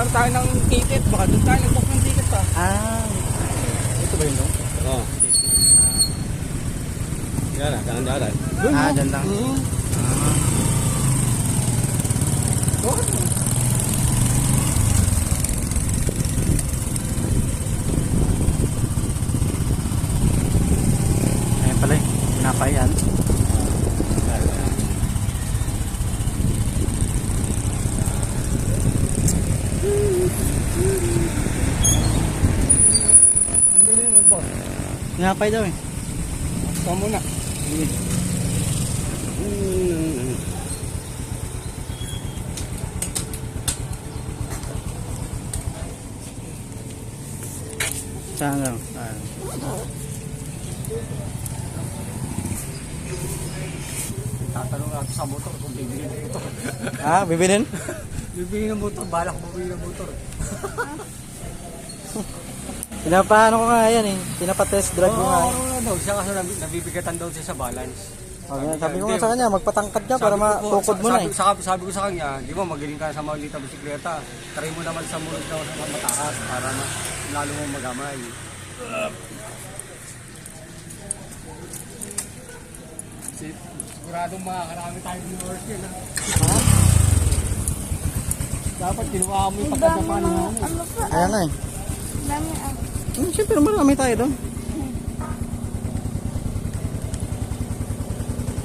Nag-ano tayo ng ticket. Baka doon tayo nag-book ng ticket pa. Ito ba yun no? Oo. Yan na, dahan-dahan. Dyan lang. Bakit mo? Ayan pala eh. Pinapayan. Hindi na nag-boss. Pinapay daw eh. Ikaw muna. Saan lang? Tatanong natin sa motor kung bibili na ito. Bibilin? Bibili ng motor. Balak mo bibili ng motor. Pinapaano ko nga yan eh. Pinapa-test drive ko nga. Oo, daw. Siya kasi nabibigatan daw siya sa balance. Sabi ko nga sa kanya, magpatangkad ka para matukod mo na eh. Sabi ko sa kanya, di ba magaling ka sa maliit na bisikleta. Try mo naman sa mulod daw sa mataas para lalo mo magamay. Siguradong makakarami tayong viewers yun. Ha? Dapat kinuha mo yung pagkadapan ng ano. Ayan na eh. Dami Siyempre marami tayo doon.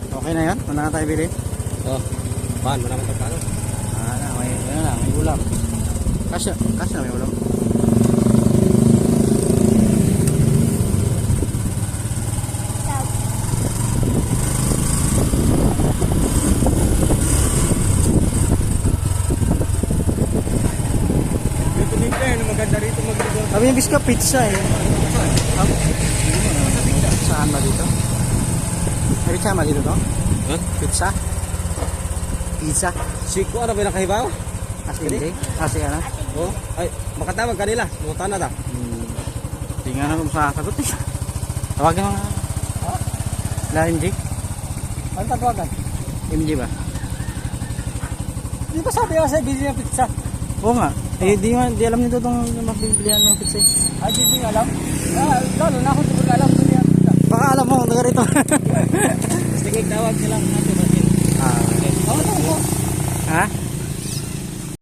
Okay na yan? Wala na tayo bilhin? Oo. Paano mo naman pagkano? May ulam. Kasya na may ulam. Maganda rito magdito. Sabi niya bis ka pizza eh. Saan ba dito? May pizza ba dito to? Huh? Pizza? Pizza? Siko, ano ba yung nakahibaw? Kasi hindi? Kasi ano? Oo. Ay, makatawag kanila. Mutan na ta. Hindi nga naman makakasagot eh. Tawagin mo nga. La MJ? Ano tatawagan? MJ ba? Di ba sabi ko sa busy ng pizza? Oo nga. Eh di alam nito itong magbibilihan ng pizza eh. Ay, di alam? Lalo na ako di ko alam. Baka alam mo, taga rito. Sige, tawag sila natin. Ah, Oo, ha?